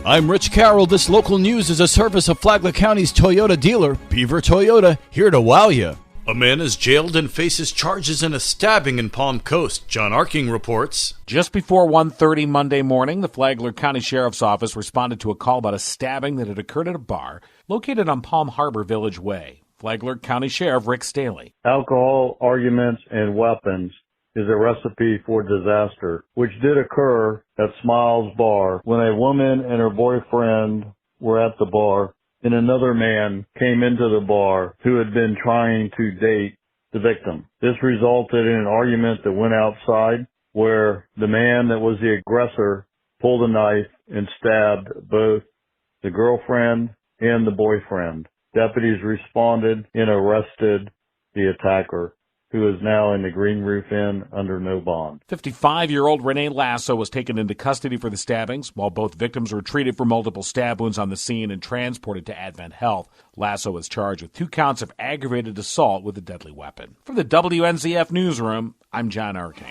I'm Rich Carroll. This local news is a service of Flagler County's Toyota dealer, Beaver Toyota, here to wow you. A man is jailed and faces charges in a stabbing in Palm Coast. John Arking reports. Just before 1:30 Monday morning, the Flagler County Sheriff's Office responded to a call about a stabbing that had occurred at a bar located on Palm Harbor Village Way. Flagler County Sheriff Rick Staley. Alcohol, arguments, and weapons is a recipe for disaster, which did occur at Smiles Bar when a woman and her boyfriend were at the bar and another man came into the bar who had been trying to date the victim. This resulted in an argument that went outside where the man that was the aggressor pulled a knife and stabbed both the girlfriend and the boyfriend. Deputies responded and arrested the attacker, who is now in the Green Roof Inn under no bond. 55-year-old Renee Lasso was taken into custody for the stabbings, while both victims were treated for multiple stab wounds on the scene and transported to Advent Health. Lasso was charged with 2 counts of aggravated assault with a deadly weapon. From the WNZF Newsroom, I'm John Arking.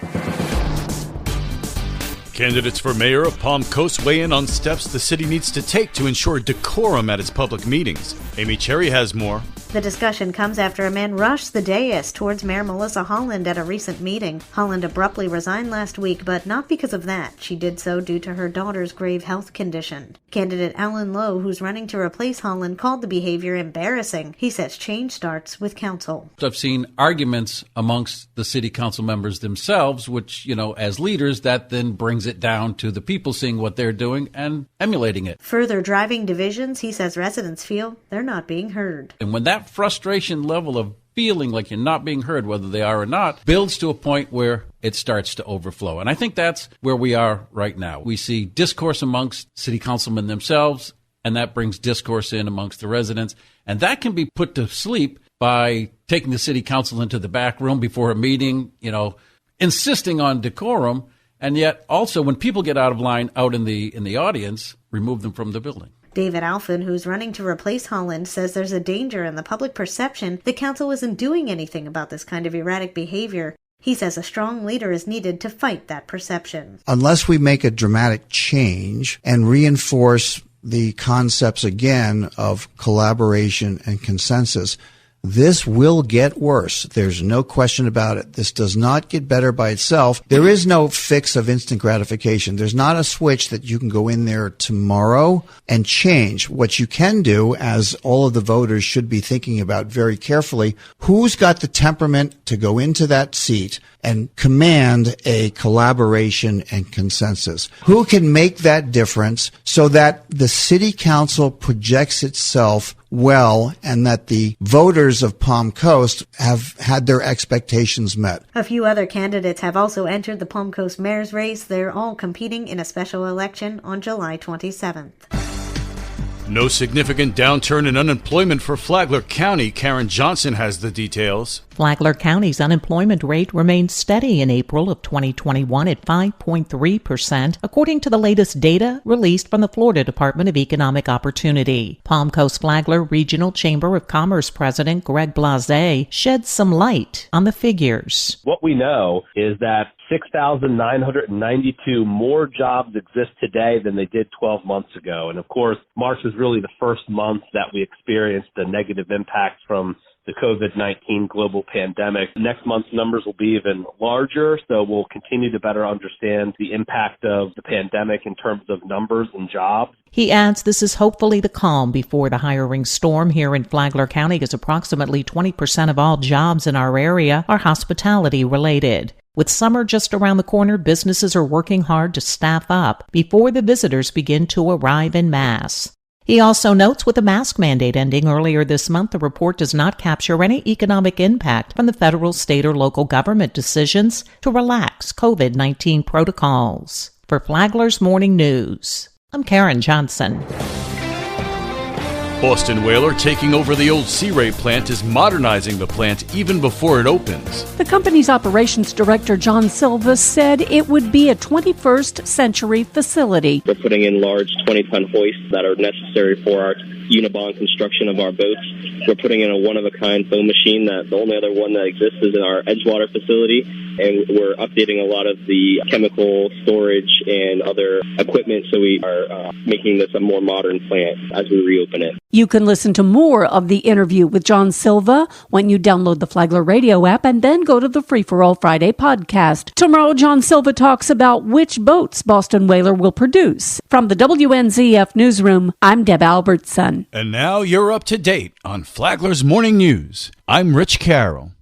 Candidates for mayor of Palm Coast weigh in on steps the city needs to take to ensure decorum at its public meetings. Amy Cherry has more. The discussion comes after a man rushed the dais towards Mayor Melissa Holland at a recent meeting. Holland abruptly resigned last week, but not because of that. She did so due to her daughter's grave health condition. Candidate Alan Lowe, who's running to replace Holland, called the behavior embarrassing. He says change starts with council. I've seen arguments amongst the city council members themselves, which, as leaders, that then brings it down to the people seeing what they're doing and emulating it. Further driving divisions, he says residents feel they're not being heard. And when that frustration level of feeling like you're not being heard, whether they are or not, builds to a point where it starts to overflow. And I think that's where we are right now. We see discourse amongst city councilmen themselves, and that brings discourse in amongst the residents. And that can be put to sleep by taking the city council into the back room before a meeting, insisting on decorum. And yet also when people get out of line out in the audience, remove them from the building. David Alphin, who's running to replace Holland, says there's a danger in the public perception the council isn't doing anything about this kind of erratic behavior. He says a strong leader is needed to fight that perception. Unless we make a dramatic change and reinforce the concepts again of collaboration and consensus, this will get worse. There's no question about it. This does not get better by itself. There is no fix of instant gratification. There's not a switch that you can go in there tomorrow and change. What you can do, as all of the voters should be thinking about very carefully, who's got the temperament to go into that seat and command a collaboration and consensus? Who can make that difference so that the city council projects itself well and that the voters of Palm Coast have had their expectations met? A few other candidates have also entered the Palm Coast mayor's race. They're all competing in a special election on July 27th. No significant downturn in unemployment for Flagler County. Karen Johnson has the details. Flagler County's unemployment rate remained steady in April of 2021 at 5.3%, according to the latest data released from the Florida Department of Economic Opportunity. Palm Coast Flagler Regional Chamber of Commerce President Greg Blase sheds some light on the figures. What we know is that 6,992 more jobs exist today than they did 12 months ago. And of course, March is really the first month that we experienced the negative impact from the COVID-19 global pandemic. Next month's numbers will be even larger, so we'll continue to better understand the impact of the pandemic in terms of numbers and jobs. He adds this is hopefully the calm before the hiring storm here in Flagler County, as approximately 20% of all jobs in our area are hospitality related. With summer just around the corner, businesses are working hard to staff up before the visitors begin to arrive en masse. He also notes with the mask mandate ending earlier this month, the report does not capture any economic impact from the federal, state, or local government decisions to relax COVID-19 protocols. For Flagler's Morning News, I'm Karen Johnson. Boston Whaler, taking over the old Sea Ray plant, is modernizing the plant even before it opens. The company's operations director, John Silva, said it would be a 21st century facility. We're putting in large 20-ton hoists that are necessary for our Unibond construction of our boats. We're putting in a one-of-a-kind foam machine that the only other one that exists is in our Edgewater facility. and we're updating a lot of the chemical storage and other equipment, so we are making this a more modern plant as we reopen it. You can listen to more of the interview with John Silva when you download the Flagler Radio app and then go to the Free for All Friday podcast. Tomorrow, John Silva talks about which boats Boston Whaler will produce. From the WNZF Newsroom, I'm Deb Albertson. And now you're up to date on Flagler's Morning News. I'm Rich Carroll.